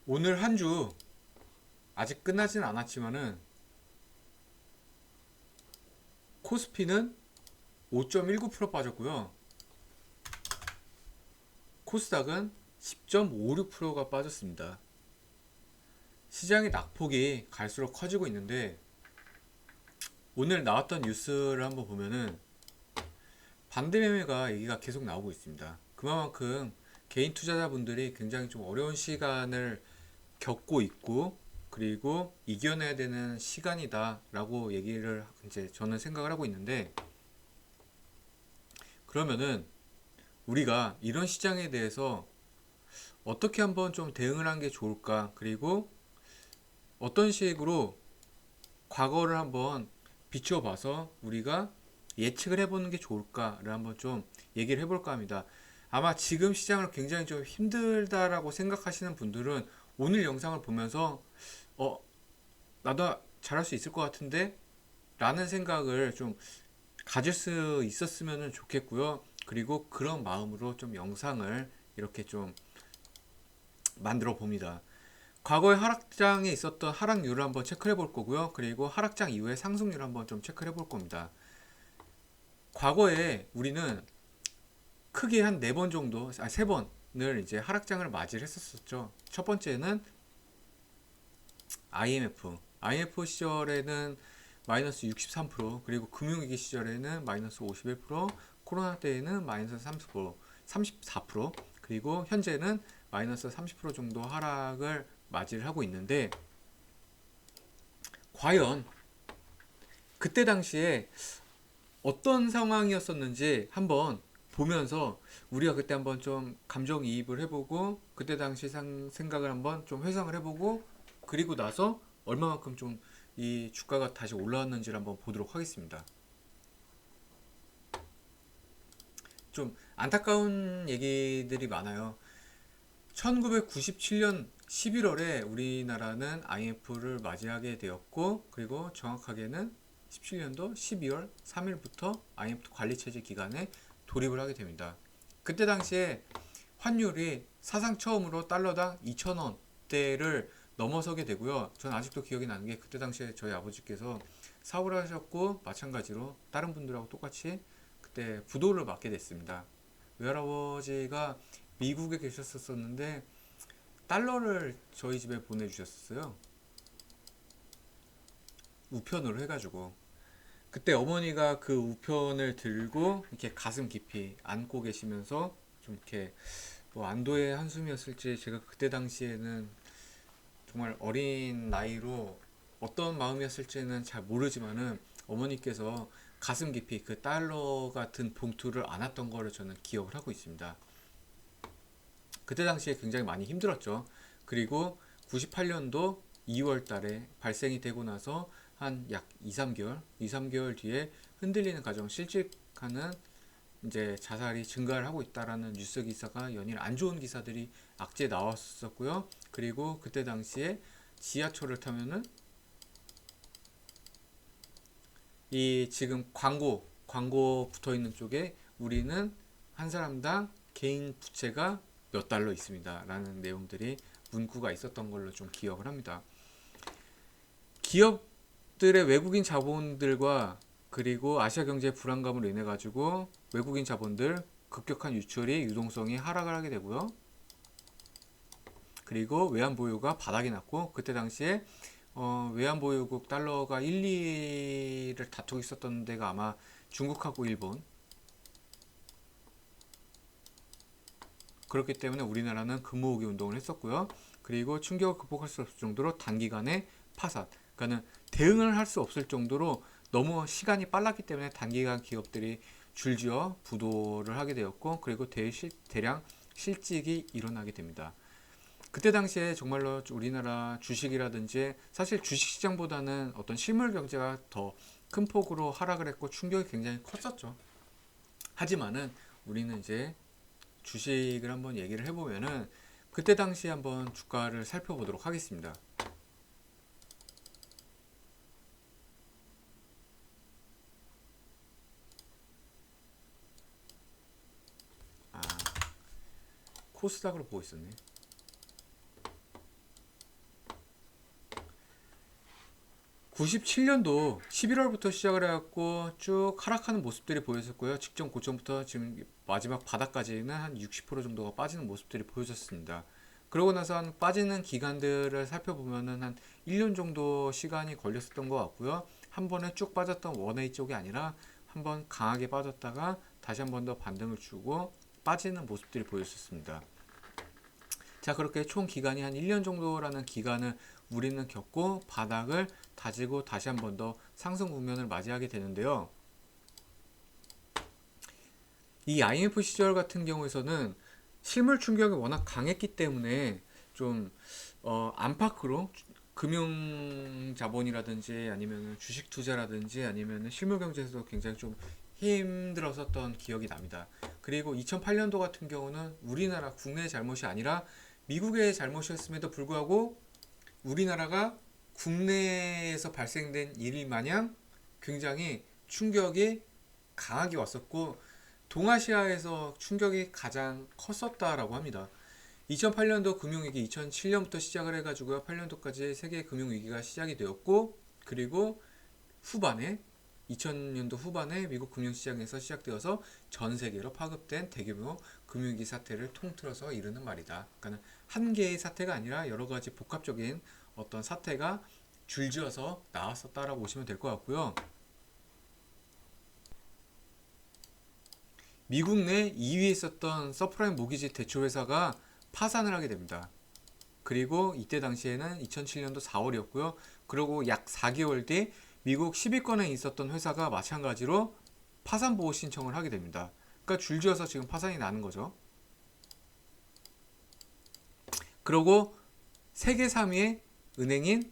오늘 한 주 아직 끝나진 않았지만은 코스피는 5.19% 빠졌고요. 코스닥은 10.56%가 빠졌습니다. 시장의 낙폭이 갈수록 커지고 있는데 오늘 나왔던 뉴스를 한번 보면은 반대 매매가 얘기가 계속 나오고 있습니다. 그만큼 개인 투자자분들이 굉장히 좀 어려운 시간을 겪고 있고 그리고 이겨내야 되는 시간이다라고 얘기를 이제 저는 생각을 하고 있는데 그러면은 우리가 이런 시장에 대해서 어떻게 한번 좀 대응을 한 게 좋을까? 그리고 어떤 식으로 과거를 한번 비추어 봐서 우리가 예측을 해보는 게 좋을까를 한번 좀 얘기를 해볼까 합니다. 아마 지금 시장을 굉장히 좀 힘들다라고 생각하시는 분들은 오늘 영상을 보면서 어, 나도 잘할 수 있을 것 같은데 라는 생각을 좀 가질 수 있었으면 좋겠고요. 그리고 그런 마음으로 좀 영상을 이렇게 좀 만들어 봅니다. 과거의 하락장에 있었던 하락률을 한번 체크해 볼 거고요. 그리고 하락장 이후의 상승률을 한번 좀 체크해 볼 겁니다. 과거에 우리는 크게 한 네 번 정도, 세 번을 이제 하락장을 맞이를 했었죠. 첫 번째는 IMF 시절에는 마이너스 63%, 그리고 금융위기 시절에는 마이너스 51%, 코로나 때에는 마이너스 30%, 34%, 그리고 현재는 마이너스 30% 정도 하락을 맞이를 하고 있는데 과연 그때 당시에 어떤 상황이었었는지 한번 보면서 우리가 그때 한번 좀 감정이입을 해보고 그때 당시 생각을 한번 좀 회상을 해보고 그리고 나서 얼마만큼 좀 이 주가가 다시 올라왔는지를 한번 보도록 하겠습니다. 좀 안타까운 얘기들이 많아요. 1997년 11월에 우리나라는 IMF를 맞이하게 되었고 그리고 정확하게는 17년도 12월 3일부터 IMF 관리체제 기간에 돌입을 하게 됩니다. 그때 당시에 환율이 사상 처음으로 달러당 2,000원대를 넘어서게 되고요. 전 아직도 기억이 나는 게 그때 당시에 저희 아버지께서 사업을 하셨고 마찬가지로 다른 분들하고 똑같이 그때 부도를 맞게 됐습니다. 외할아버지가 미국에 계셨었는데 달러를 저희 집에 보내주셨어요. 우편으로 해가지고 그때 어머니가 그 우편을 들고 이렇게 가슴 깊이 안고 계시면서 좀 이렇게 뭐 안도의 한숨이었을지 제가 그때 당시에는 정말 어린 나이로 어떤 마음이었을지는 잘 모르지만은 어머니께서 가슴 깊이 그 달러 같은 봉투를 안았던 거를 저는 기억을 하고 있습니다. 그때 당시에 굉장히 많이 힘들었죠. 그리고 98년도 2월 달에 발생이 되고 나서 한 약 2, 3개월, 2, 3개월 뒤에 흔들리는 가정 실직하는 이제 자살이 증가를 하고 있다라는 뉴스 기사가 연일 안 좋은 기사들이 악재에 나왔었고요. 그리고 그때 당시에 지하철을 타면은 이 지금 광고 붙어 있는 쪽에 우리는 한 사람당 개인 부채가 몇 달러 있습니다. 라는 내용들이 문구가 있었던 걸로 좀 기억을 합니다. 기업들의 외국인 자본들과 그리고 아시아 경제 불안감으로 인해 가지고 외국인 자본들 급격한 유출이 유동성이 하락을 하게 되고요. 그리고 외환 보유가 바닥이 났고 그때 당시에 외환보유국 달러가 1, 2를 다투고 있었던 데가 아마 중국하고 일본. 그렇기 때문에 우리나라는 금모으기 운동을 했었고요. 그리고 충격을 극복할 수 없을 정도로 단기간에 파산. 그러니까는 대응을 할 수 없을 정도로 너무 시간이 빨랐기 때문에 단기간 기업들이 줄지어 부도를 하게 되었고 그리고 대량 실직이 일어나게 됩니다. 그때 당시에 정말로 우리나라 주식이라든지 사실 주식시장보다는 어떤 실물 경제가 더 큰 폭으로 하락을 했고 충격이 굉장히 컸었죠. 하지만은 우리는 이제 주식을 한번 얘기를 해보면은 그때 당시에 한번 주가를 살펴보도록 하겠습니다. 아, 코스닥으로 보고 있었네. 97년도 11월부터 시작을 해갖고 쭉 하락하는 모습들이 보였었고요. 직전 고점부터 지금 마지막 바닥까지는 한 60% 정도가 빠지는 모습들이 보여졌습니다. 그러고 나서 한 빠지는 기간들을 살펴보면은 한 1년 정도 시간이 걸렸었던 것 같고요. 한 번에 쭉 빠졌던 원웨이 쪽이 아니라 한 번 강하게 빠졌다가 다시 한 번 더 반등을 주고 빠지는 모습들이 보였었습니다. 자, 그렇게 총 기간이 한 1년 정도라는 기간을 우리는 겪고 바닥을 다지고 다시 한 번 더 상승 국면을 맞이하게 되는데요. 이 IMF 시절 같은 경우에서는 실물 충격이 워낙 강했기 때문에 좀 안팎으로 금융 자본이라든지 아니면 주식 투자라든지 아니면 실물 경제에서도 굉장히 좀 힘들었었던 기억이 납니다. 그리고 2008년도 같은 경우는 우리나라 국내의 잘못이 아니라 미국의 잘못이었음에도 불구하고 우리나라가 국내에서 발생된 일 마냥 굉장히 충격이 강하게 왔었고 동아시아에서 충격이 가장 컸었다라고 합니다. 2008년도 금융위기 2007년부터 시작을 해가지고요. 8년도까지 세계 금융위기가 시작이 되었고 그리고 후반에 2000년도 후반에 미국 금융시장에서 시작되어서 전 세계로 파급된 대규모 금융위기 사태를 통틀어서 이르는 말이다. 그러니까 한 개의 사태가 아니라 여러 가지 복합적인 어떤 사태가 줄지어서 나왔었다라고 보시면 될 것 같고요. 미국 내 2위에 있었던 서프라임 모기지 대출회사가 파산을 하게 됩니다. 그리고 이때 당시에는 2007년도 4월이었고요. 그리고 약 4개월 뒤 미국 10위권에 있었던 회사가 마찬가지로 파산 보호 신청을 하게 됩니다. 그러니까 줄지어서 지금 파산이 나는 거죠. 그리고 세계 3위의 은행인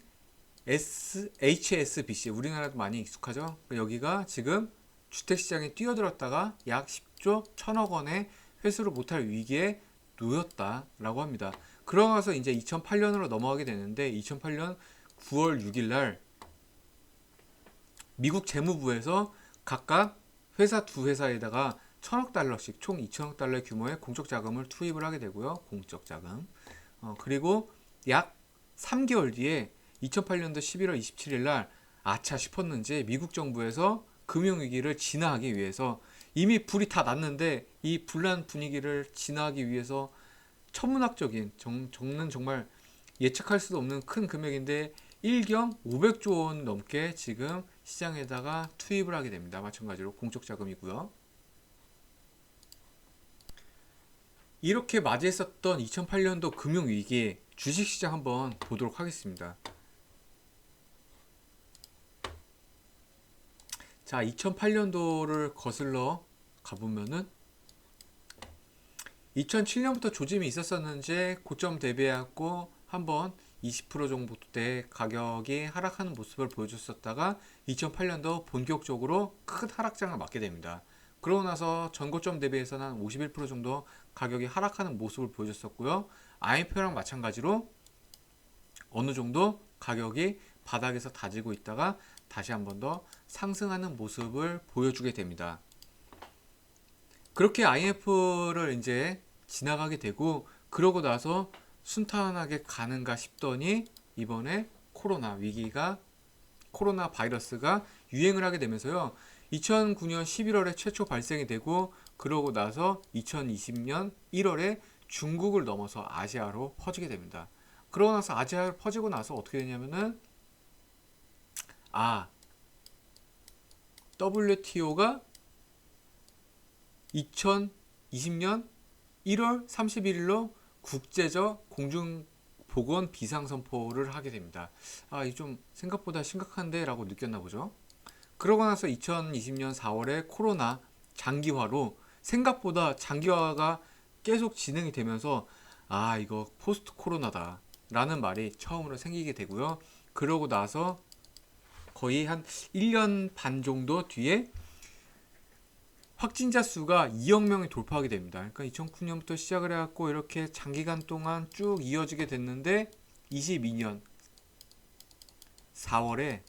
HSBC, 우리나라도 많이 익숙하죠. 여기가 지금 주택시장에 뛰어들었다가 약 10조 1000억 원의 회수를 못할 위기에 놓였다라고 합니다. 그러고 나서 이제 2008년으로 넘어가게 되는데 2008년 9월 6일 날 미국 재무부에서 각각 회사 두 회사에다가 1000억 달러씩 총 2000억 달러 규모의 공적 자금을 투입을 하게 되고요. 공적 자금. 그리고 약 3개월 뒤에 2008년도 11월 27일 날 아차 싶었는지 미국 정부에서 금융위기를 진화하기 위해서 이미 불이 다 났는데 이 불난 분위기를 진화하기 위해서 천문학적인 정는 정말 예측할 수도 없는 큰 금액인데 1경 500조 원 넘게 지금 시장에다가 투입을 하게 됩니다. 마찬가지로 공적 자금이고요. 이렇게 맞이했었던 2008년도 금융위기 주식시장 한번 보도록 하겠습니다. 자, 2008년도를 거슬러 가보면은 2007년부터 조짐이 있었었는지 고점 대비해갖고 한번 20% 정도대 가격이 하락하는 모습을 보여줬었다가 2008년도 본격적으로 큰 하락장을 맞게 됩니다. 그러고 나서 전고점 대비해서는 한 51% 정도 가격이 하락하는 모습을 보여줬었고요. IMF랑 마찬가지로 어느 정도 가격이 바닥에서 다지고 있다가 다시 한 번 더 상승하는 모습을 보여주게 됩니다. 그렇게 IMF를 이제 지나가게 되고 그러고 나서 순탄하게 가는가 싶더니 이번에 코로나 바이러스가 유행을 하게 되면서요. 2009년 11월에 최초 발생이 되고 그러고 나서 2020년 1월에 중국을 넘어서 아시아로 퍼지게 됩니다. 그러고 나서 아시아로 퍼지고 나서 어떻게 되냐면은 WTO가 2020년 1월 31일로 국제적 공중보건 비상선포를 하게 됩니다. 이 좀 생각보다 심각한데 라고 느꼈나 보죠. 그러고 나서 2020년 4월에 코로나 장기화로 생각보다 장기화가 계속 진행이 되면서 이거 포스트 코로나다 라는 말이 처음으로 생기게 되고요. 그러고 나서 거의 한 1년 반 정도 뒤에 확진자 수가 2억 명이 돌파하게 됩니다. 그러니까 2009년부터 시작을 해갖고 이렇게 장기간 동안 쭉 이어지게 됐는데 22년 4월에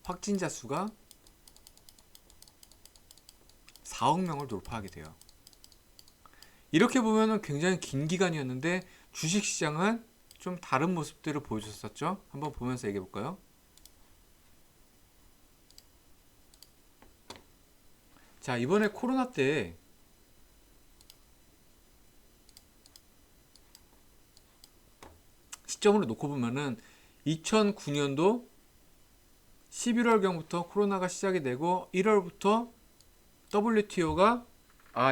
확진자 수가 4억 명을 돌파하게 돼요. 이렇게 보면은 굉장히 긴 기간이었는데 주식시장은 좀 다른 모습들을 보여줬었죠. 한번 보면서 얘기해 볼까요? 자, 이번에 코로나 때 시점으로 놓고 보면은 2009년도 11월경부터 코로나가 시작이 되고 1월부터 WTO가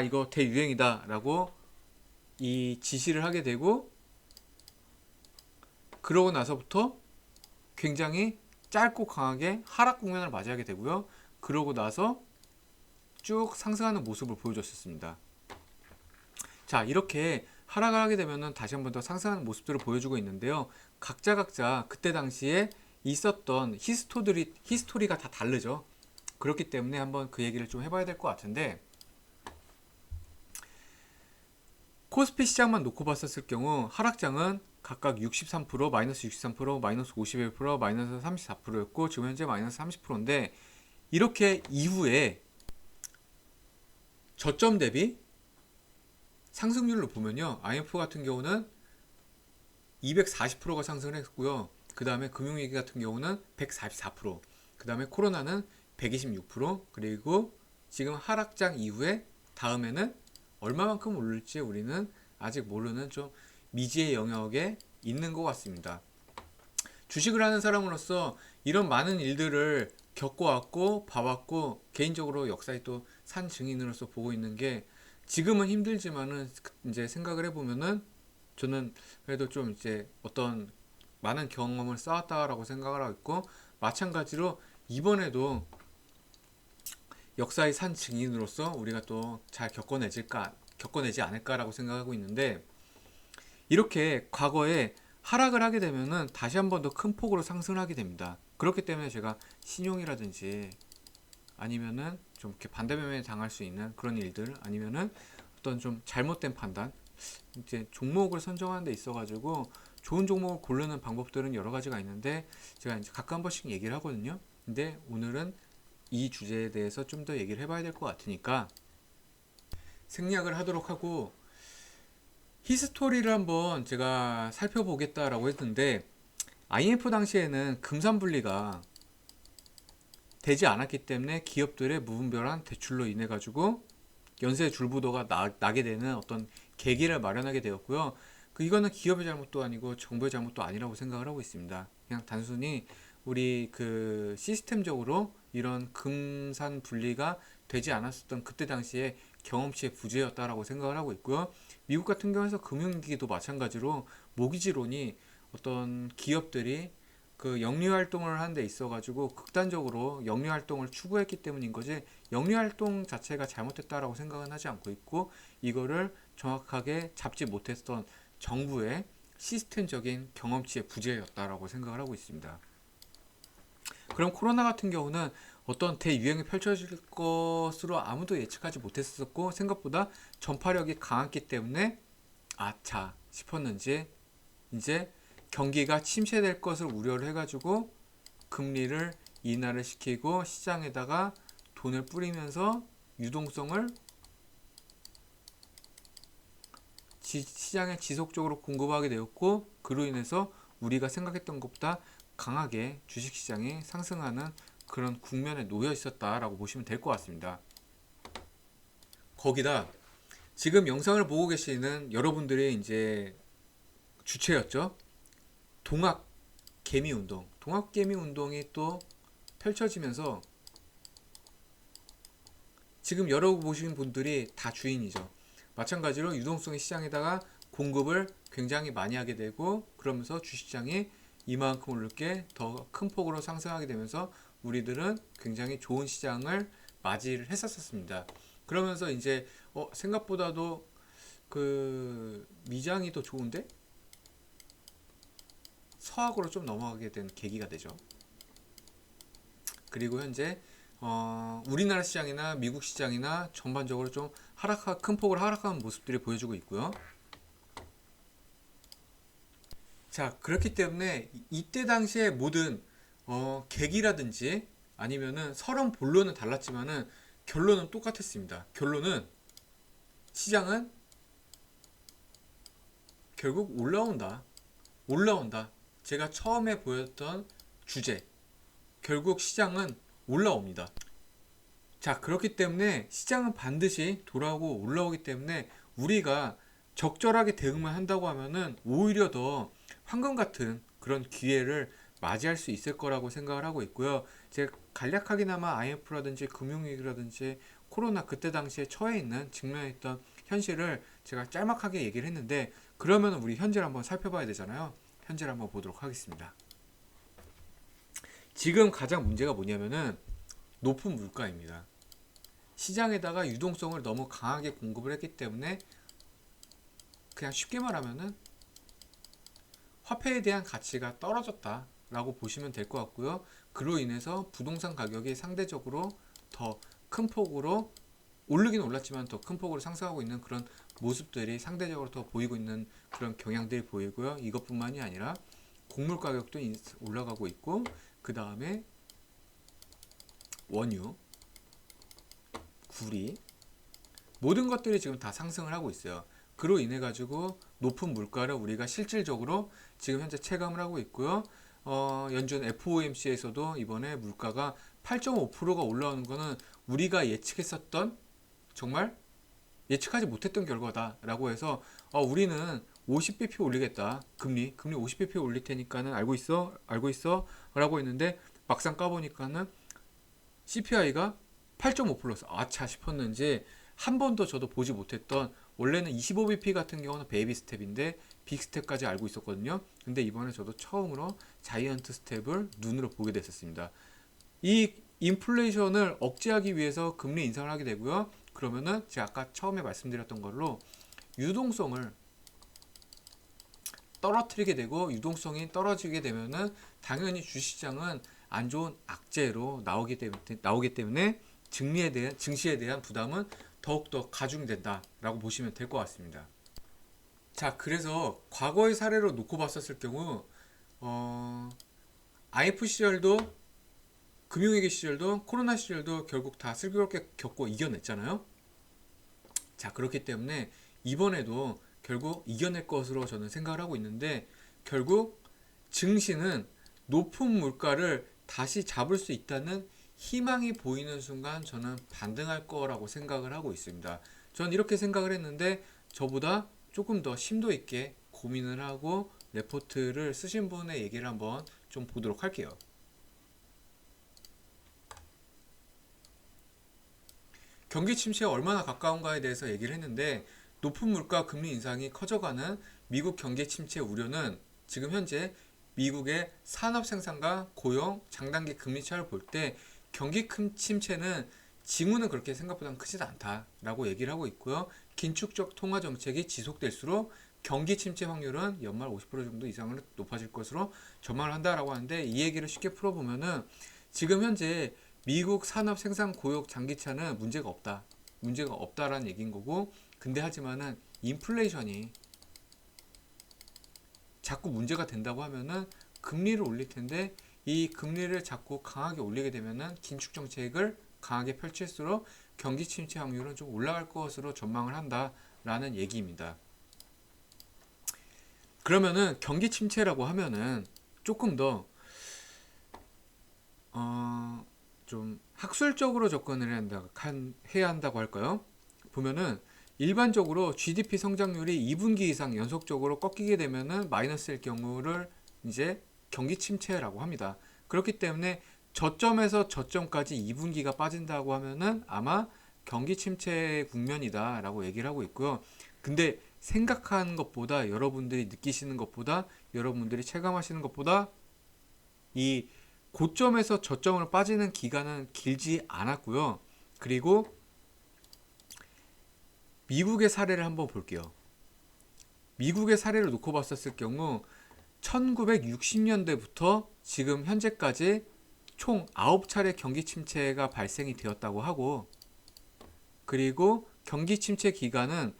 이거 대유행이다 라고 이 지시를 하게 되고, 그러고 나서부터 굉장히 짧고 강하게 하락 국면을 맞이하게 되고요. 그러고 나서 쭉 상승하는 모습을 보여줬었습니다. 자, 이렇게 하락을 하게 되면은 다시 한 번 더 상승하는 모습들을 보여주고 있는데요. 각자 그때 당시에 있었던 히스토리가 다 다르죠. 그렇기 때문에 한번 그 얘기를 좀 해봐야 될 것 같은데, 코스피 시장만 놓고 봤었을 경우 하락장은 각각 63%, 마이너스 63%, 마이너스 51%, 마이너스 34%였고 지금 현재 마이너스 30%인데, 이렇게 이후에 저점 대비 상승률로 보면요, IMF 같은 경우는 240%가 상승을 했고요. 그 다음에 금융위기 같은 경우는 144%, 그 다음에 코로나는 126%, 그리고 지금 하락장 이후에 다음에는 얼마만큼 오를지 우리는 아직 모르는 좀 미지의 영역에 있는 것 같습니다. 주식을 하는 사람으로서 이런 많은 일들을 겪어왔고 봐왔고 개인적으로 역사에 또 산 증인으로서 보고 있는 게, 지금은 힘들지만은 이제 생각을 해보면은 저는 그래도 좀 이제 어떤 많은 경험을 쌓았다라고 생각을 하고 있고, 마찬가지로 이번에도 역사의 산 증인으로서 우리가 또 잘 겪어내지 않을까라고 생각하고 있는데, 이렇게 과거에 하락을 하게 되면은 다시 한 번 더 큰 폭으로 상승을 하게 됩니다. 그렇기 때문에 제가 신용이라든지 아니면은 좀 이렇게 반대매매 당할 수 있는 그런 일들, 아니면은 어떤 좀 잘못된 판단, 이제 종목을 선정하는 데 있어가지고 좋은 종목을 고르는 방법들은 여러 가지가 있는데 제가 이제 가끔 한 번씩 얘기를 하거든요. 근데 오늘은 이 주제에 대해서 좀 더 얘기를 해봐야 될 것 같으니까 생략을 하도록 하고, 히스토리를 한번 제가 살펴보겠다라고 했는데, IMF 당시에는 금산분리가 되지 않았기 때문에 기업들의 무분별한 대출로 인해 가지고 연쇄 줄부도가 나게 되는 어떤 계기를 마련하게 되었고요. 이거는 기업의 잘못도 아니고 정부의 잘못도 아니라고 생각을 하고 있습니다. 그냥 단순히 우리 그 시스템적으로 이런 금산 분리가 되지 않았었던 그때 당시에 경험치의 부재였다라고 생각을 하고 있고요. 미국 같은 경우에서 금융위기도 마찬가지로 모기지론이 어떤 기업들이 그 영리 활동을 하는 데 있어 가지고 극단적으로 영리 활동을 추구했기 때문인 거지, 영리 활동 자체가 잘못됐다라고 생각은 하지 않고 있고, 이거를 정확하게 잡지 못했던 정부의 시스템적인 경험치의 부재였다라고 생각을 하고 있습니다. 그럼 코로나 같은 경우는 어떤 대유행이 펼쳐질 것으로 아무도 예측하지 못했었고, 생각보다 전파력이 강했기 때문에 아차 싶었는지 이제 경기가 침체될 것을 우려를 해가지고 금리를 인하를 시키고 시장에다가 돈을 뿌리면서 유동성을 시장에 지속적으로 공급하게 되었고, 그로 인해서 우리가 생각했던 것보다 강하게 주식시장이 상승하는 그런 국면에 놓여 있었다라고 보시면 될 것 같습니다. 거기다 지금 영상을 보고 계시는 여러분들이 이제 주체였죠. 동학개미 운동이 또 펼쳐지면서 지금 여러 보시는 분들이 다 주인이죠. 마찬가지로 유동성의 시장에다가 공급을 굉장히 많이 하게 되고, 그러면서 주식시장이 이만큼 오를 게 더 큰 폭으로 상승하게 되면서 우리들은 굉장히 좋은 시장을 맞이를 했었습니다. 그러면서 이제 생각보다도 그 미장이 더 좋은데 서학으로 좀 넘어가게 된 계기가 되죠. 그리고 현재 우리나라 시장이나 미국 시장이나 전반적으로 좀 큰 폭으로 하락하는 모습들이 보여주고 있고요. 자, 그렇기 때문에 이때 당시에 모든 계기라든지 아니면은 서론 본론은 달랐지만은 결론은 똑같았습니다. 결론은 시장은 결국 올라온다. 올라온다. 제가 처음에 보였던 주제, 결국 시장은 올라옵니다. 자, 그렇기 때문에 시장은 반드시 돌아오고 올라오기 때문에 우리가 적절하게 대응만 한다고 하면은 오히려 더 황금 같은 그런 기회를 맞이할 수 있을 거라고 생각을 하고 있고요. 제가 간략하게나마 IMF라든지 금융위기라든지 코로나 그때 당시에 처해 있는 직면해 있던 현실을 제가 짤막하게 얘기를 했는데, 그러면 우리 현재를 한번 살펴봐야 되잖아요. 현재를 한번 보도록 하겠습니다. 지금 가장 문제가 뭐냐면은 높은 물가입니다. 시장에다가 유동성을 너무 강하게 공급을 했기 때문에 그냥 쉽게 말하면은 화폐에 대한 가치가 떨어졌다 라고 보시면 될 것 같고요. 그로 인해서 부동산 가격이 상대적으로 더 큰 폭으로 오르긴 올랐지만 더 큰 폭으로 상승하고 있는 그런 모습들이 상대적으로 더 보이고 있는 그런 경향들이 보이고요. 이것뿐만이 아니라 곡물 가격도 올라가고 있고, 그 다음에 원유, 구리, 모든 것들이 지금 다 상승을 하고 있어요. 그로 인해 가지고 높은 물가를 우리가 실질적으로 지금 현재 체감을 하고 있고요. 연준 FOMC에서도 이번에 물가가 8.5%가 올라오는 거는 우리가 예측했었던, 정말 예측하지 못했던 결과다라고 해서 우리는 50bp 올리겠다. 금리 50bp 올릴 테니까는 알고 있어 라고 했는데, 막상 까보니까는 CPI가 8.5%였어. 아차 싶었는지 한 번도 저도 보지 못했던, 원래는 25bp 같은 경우는 베이비 스텝인데 빅 스텝까지 알고 있었거든요. 근데 이번에 저도 처음으로 자이언트 스텝을 눈으로 보게 됐었습니다. 이 인플레이션을 억제하기 위해서 금리 인상을 하게 되고요. 그러면은 제가 아까 처음에 말씀드렸던 걸로 유동성을 떨어뜨리게 되고, 유동성이 떨어지게 되면은 당연히 주식시장은 안 좋은 악재로 나오기 때문에 증시에 대한 부담은 더욱더 가중된다라고 보시면 될 것 같습니다. 자, 그래서 과거의 사례로 놓고 봤었을 경우 IF 시절도, 금융위기 시절도, 코로나 시절도 결국 다 슬기롭게 겪고 이겨냈잖아요. 자, 그렇기 때문에 이번에도 결국 이겨낼 것으로 저는 생각을 하고 있는데, 결국 증시는 높은 물가를 다시 잡을 수 있다는 희망이 보이는 순간 저는 반등할 거라고 생각을 하고 있습니다. 전 이렇게 생각을 했는데, 저보다 조금 더 심도 있게 고민을 하고 레포트를 쓰신 분의 얘기를 한번 좀 보도록 할게요. 경기 침체에 얼마나 가까운가에 대해서 얘기를 했는데, 높은 물가 금리 인상이 커져가는 미국 경기 침체 우려는 지금 현재 미국의 산업 생산과 고용, 장단기 금리 차를 볼 때 경기 침체는 징후는 그렇게 생각보다는 크지도 않다라고 얘기를 하고 있고요. 긴축적 통화 정책이 지속될수록 경기 침체 확률은 연말 50% 정도 이상으로 높아질 것으로 전망을 한다라고 하는데, 이 얘기를 쉽게 풀어보면은 지금 현재 미국 산업 생산 고용 장기차는 문제가 없다라는 얘기인 거고, 근데 하지만은 인플레이션이 자꾸 문제가 된다고 하면은 금리를 올릴 텐데, 이 금리를 자꾸 강하게 올리게 되면은 긴축 정책을 강하게 펼칠수록 경기 침체 확률은 좀 올라갈 것으로 전망을 한다라는 얘기입니다. 그러면은 경기 침체라고 하면은 조금 더 좀 학술적으로 접근을 해야 한다고 할까요? 보면은 일반적으로 GDP 성장률이 2분기 이상 연속적으로 꺾이게 되면은 마이너스일 경우를 이제 경기 침체라고 합니다. 그렇기 때문에 저점에서 저점까지 2분기가 빠진다고 하면은 아마 경기 침체 국면이다라고 얘기를 하고 있고요. 근데 생각하는 것보다, 여러분들이 느끼시는 것보다, 여러분들이 체감하시는 것보다 이 고점에서 저점을 빠지는 기간은 길지 않았고요. 그리고 미국의 사례를 한번 볼게요. 미국의 사례를 놓고 봤었을 경우 1960년대부터 지금 현재까지 총 9차례 경기 침체가 발생이 되었다고 하고, 그리고 경기 침체 기간은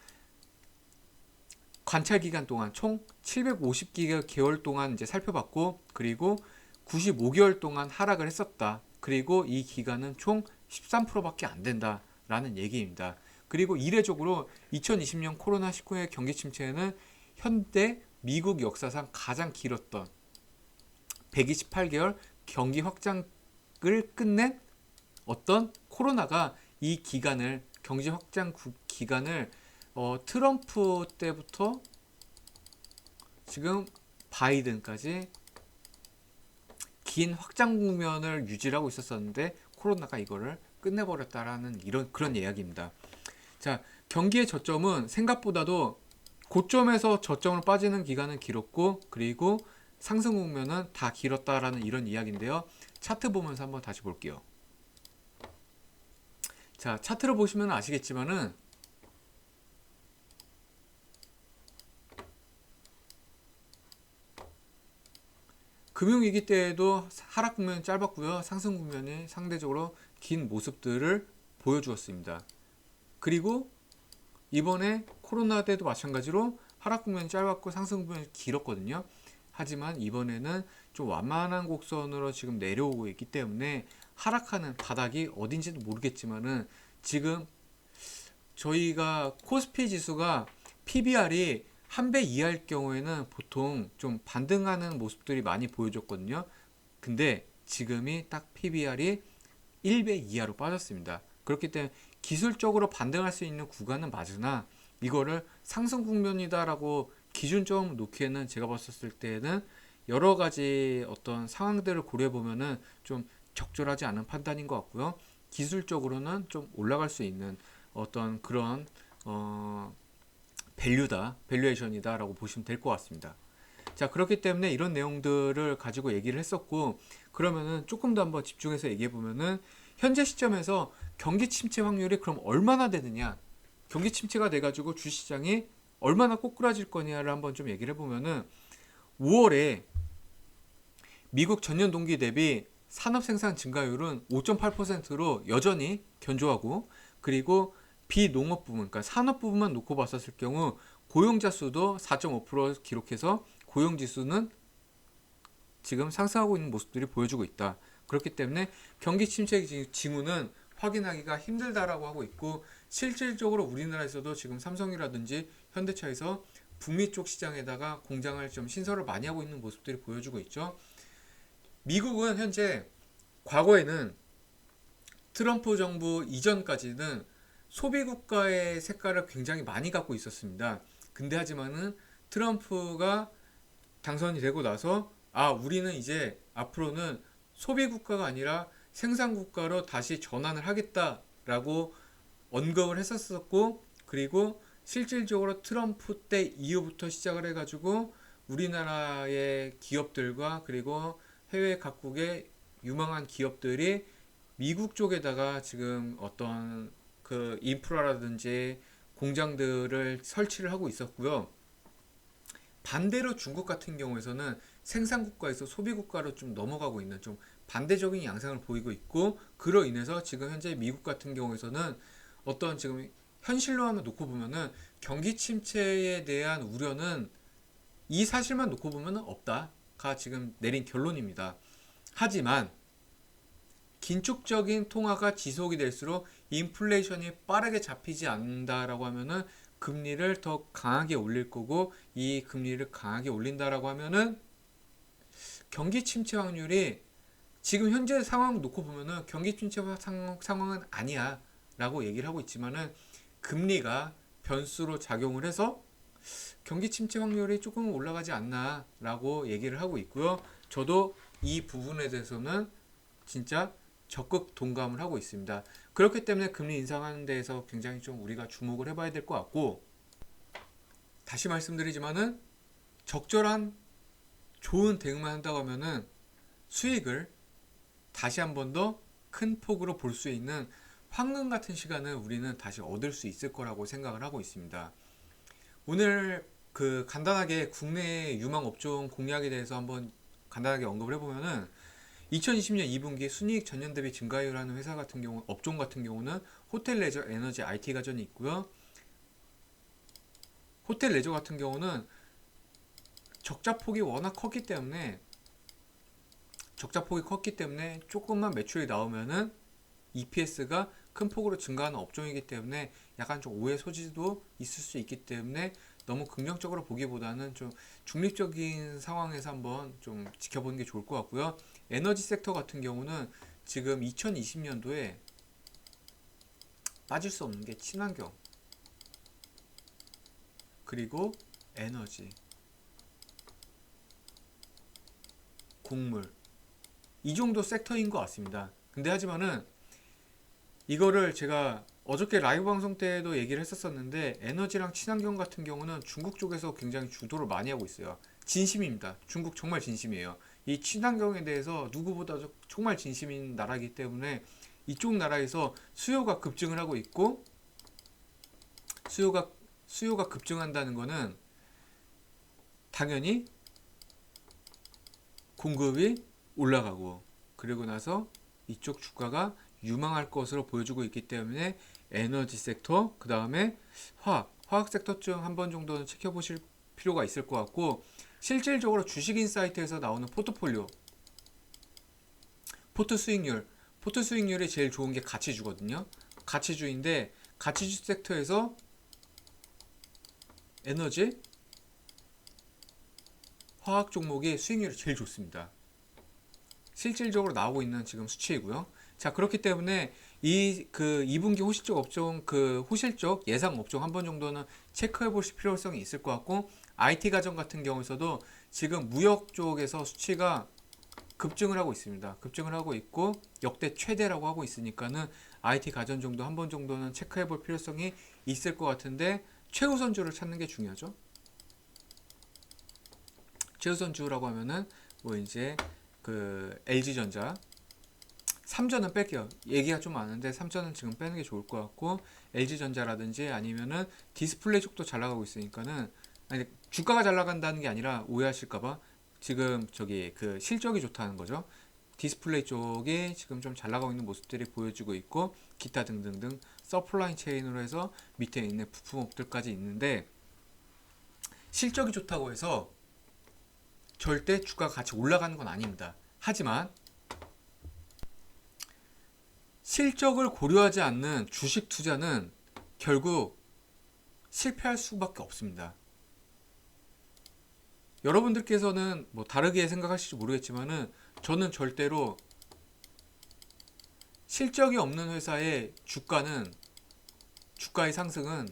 관찰 기간 동안 총 750개월 동안 이제 살펴봤고, 그리고 95개월 동안 하락을 했었다. 그리고 이 기간은 총 13%밖에 안 된다라는 얘기입니다. 그리고 이례적으로 2020년 코로나19의 경기 침체는 현대 미국 역사상 가장 길었던 128개월 경기 확장을 끝낸 어떤 코로나가 이 기간을 경제 확장 기간을 트럼프 때부터 지금 바이든까지 긴 확장 국면을 유지하고 있었었는데 코로나가 이거를 끝내버렸다라는 그런 이야기입니다. 자, 경기의 저점은 생각보다도 고점에서 저점으로 빠지는 기간은 길었고 그리고 상승 국면은 다 길었다라는 이런 이야기인데요. 차트 보면서 한번 다시 볼게요. 자, 차트를 보시면 아시겠지만은 금융위기 때에도 하락 국면이 짧았고요. 상승 국면이 상대적으로 긴 모습들을 보여주었습니다. 그리고 이번에 코로나 때도 마찬가지로 하락 국면이 짧았고 상승 국면이 길었거든요. 하지만 이번에는 좀 완만한 곡선으로 지금 내려오고 있기 때문에 하락하는 바닥이 어딘지도 모르겠지만은 지금 저희가 코스피 지수가 PBR이 한 배 이하일 경우에는 보통 좀 반등하는 모습들이 많이 보여줬거든요. 근데 지금이 딱 PBR이 1배 이하로 빠졌습니다. 그렇기 때문에 기술적으로 반등할 수 있는 구간은 맞으나 이거를 상승 국면이다라고 기준점 놓기에는 제가 봤었을 때는 여러 가지 어떤 상황들을 고려해 보면은 좀 적절하지 않은 판단인 것 같고요. 기술적으로는 좀 올라갈 수 있는 어떤 그런 밸류에이션이다라고 보시면 될 것 같습니다. 자, 그렇기 때문에 이런 내용들을 가지고 얘기를 했었고 그러면은 조금 더 한번 집중해서 얘기해 보면은 현재 시점에서 경기 침체 확률이 그럼 얼마나 되느냐, 경기 침체가 돼가지고 주시장이 얼마나 꼬꾸라질 거냐를 한번 좀 얘기를 해보면은 5월에 미국 전년 동기 대비 산업 생산 증가율은 5.8%로 여전히 견조하고 그리고 비농업 부분, 그러니까 산업 부분만 놓고 봤었을 경우 고용자 수도 4.5% 기록해서 고용 지수는 지금 상승하고 있는 모습들이 보여주고 있다. 그렇기 때문에 경기 침체 징후는 확인하기가 힘들다라고 하고 있고 실질적으로 우리나라에서도 지금 삼성이라든지 현대차에서 북미 쪽 시장에다가 공장을 좀 신설을 많이 하고 있는 모습들이 보여주고 있죠. 미국은 현재 과거에는 트럼프 정부 이전까지는 소비 국가의 색깔을 굉장히 많이 갖고 있었습니다. 근데 하지만은 트럼프가 당선이 되고 나서 우리는 이제 앞으로는 소비 국가가 아니라 생산 국가로 다시 전환을 하겠다라고 언급을 했었고 그리고 실질적으로 트럼프 때 이후부터 시작을 해가지고 우리나라의 기업들과 그리고 해외 각국의 유망한 기업들이 미국 쪽에다가 지금 어떤 그 인프라라든지 공장들을 설치를 하고 있었고요. 반대로 중국 같은 경우에서는 생산 국가에서 소비 국가로 좀 넘어가고 있는 좀 반대적인 양상을 보이고 있고 그로 인해서 지금 현재 미국 같은 경우에서는 어떤 지금 현실로 하나 놓고 보면은 경기 침체에 대한 우려는 이 사실만 놓고 보면은 없다가 지금 내린 결론입니다. 하지만 긴축적인 통화가 지속이 될수록 인플레이션이 빠르게 잡히지 않는다라고 하면은 금리를 더 강하게 올릴 거고 이 금리를 강하게 올린다라고 하면은 경기 침체 확률이 지금 현재 상황 놓고 보면은 경기 침체 상황은 아니야 라고 얘기를 하고 있지만은 금리가 변수로 작용을 해서 경기 침체 확률이 조금 올라가지 않나 라고 얘기를 하고 있고요. 저도 이 부분에 대해서는 진짜 적극 동감을 하고 있습니다. 그렇기 때문에 금리 인상하는 데에서 굉장히 좀 우리가 주목을 해봐야 될 것 같고 다시 말씀드리지만은 적절한 좋은 대응만 한다고 하면은 수익을 다시 한 번 더 큰 폭으로 볼 수 있는 황금 같은 시간을 우리는 다시 얻을 수 있을 거라고 생각을 하고 있습니다. 오늘 그 간단하게 국내 유망 업종 공략에 대해서 한번 간단하게 언급을 해보면은 2020년 2분기 순이익 전년 대비 증가율하는 회사 같은 경우 업종 같은 경우는 호텔 레저 에너지 IT 가전이 있고요. 호텔 레저 같은 경우는 적자 폭이 워낙 컸기 때문에 조금만 매출이 나오면은 EPS가 큰 폭으로 증가하는 업종이기 때문에 약간 좀 오해 소지도 있을 수 있기 때문에 너무 긍정적으로 보기보다는 좀 중립적인 상황에서 한번 좀 지켜보는 게 좋을 것 같고요. 에너지 섹터 같은 경우는 지금 2020년도에 빠질 수 없는 게 친환경, 그리고 에너지, 곡물, 이 정도 섹터인 것 같습니다. 근데 하지만은 이거를 제가 어저께 라이브 방송 때도 얘기를 했었었는데, 에너지랑 친환경 같은 경우는 중국 쪽에서 굉장히 주도를 많이 하고 있어요. 진심입니다. 중국 정말 진심이에요. 이 친환경에 대해서 누구보다 정말 진심인 나라이기 때문에 이쪽 나라에서 수요가 급증을 하고 있고, 수요가 수요가 급증한다는 거는 당연히 공급이 올라가고, 그리고 나서 이쪽 주가가 유망할 것으로 보여주고 있기 때문에 에너지 섹터, 그 다음에 화학 섹터 중 한 번 정도는 지켜보실 필요가 있을 것 같고, 실질적으로 주식인사이트에서 나오는 포트폴리오, 포트 수익률이 제일 좋은 게 가치주거든요. 가치주인데, 가치주 섹터에서 에너지, 화학 종목이 수익률이 제일 좋습니다. 실질적으로 나오고 있는 지금 수치이고요. 자, 그렇기 때문에 이 2분기 호실적 업종, 호실적 예상 업종 한 번 정도는 체크해 보실 필요성이 있을 것 같고, IT 가전 같은 경우에서도 지금 무역 쪽에서 수치가 급증을 하고 있습니다. 급증을 하고 있고 역대 최대라고 하고 있으니까는 IT 가전 정도 한 번 정도는 체크해 볼 필요성이 있을 것 같은데, 최우선주를 찾는 게 중요하죠. 최우선주라고 하면은 뭐 이제 LG전자, 삼전은 뺄게요. 얘기가 좀 많은데 삼전은 지금 빼는 게 좋을 것 같고, LG전자라든지 아니면은 디스플레이 쪽도 잘 나가고 있으니까는, 아니 주가가 잘 나간다는 게 아니라 오해하실까봐, 지금 실적이 좋다는 거죠. 디스플레이 쪽이 지금 좀 잘 나가고 있는 모습들이 보여지고 있고, 기타 등등등 서플라이 체인으로 해서 밑에 있는 부품업들까지 있는데, 실적이 좋다고 해서 절대 주가가 같이 올라가는 건 아닙니다. 하지만 실적을 고려하지 않는 주식 투자는 결국 실패할 수밖에 없습니다. 여러분들께서는 뭐 다르게 생각하실지 모르겠지만은, 저는 절대로 실적이 없는 회사의 주가의 상승은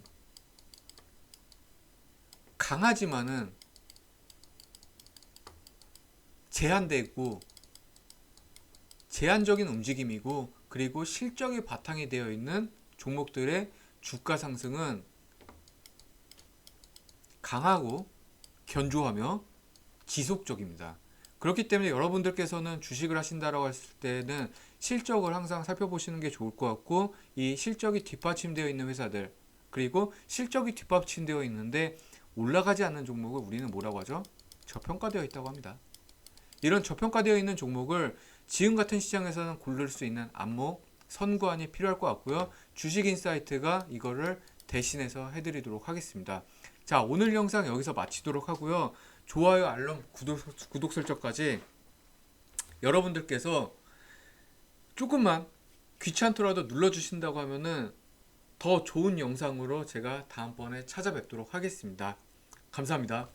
강하지만은 제한되고 제한적인 움직임이고, 그리고 실적이 바탕이 되어 있는 종목들의 주가 상승은 강하고 견조하며 지속적입니다. 그렇기 때문에 여러분들께서는 주식을 하신다라고 했을 때는 실적을 항상 살펴보시는 게 좋을 것 같고, 이 실적이 뒷받침되어 있는 회사들, 그리고 실적이 뒷받침되어 있는데 올라가지 않는 종목을 우리는 뭐라고 하죠? 저평가되어 있다고 합니다. 이런 저평가되어 있는 종목을 지금 같은 시장에서는 고를 수 있는 안목, 선구안이 필요할 것 같고요. 주식인사이트가 이거를 대신해서 해드리도록 하겠습니다. 자, 오늘 영상 여기서 마치도록 하고요. 좋아요, 알람, 구독 설정까지 여러분들께서 조금만 귀찮더라도 눌러주신다고 하면은 더 좋은 영상으로 제가 다음번에 찾아뵙도록 하겠습니다. 감사합니다.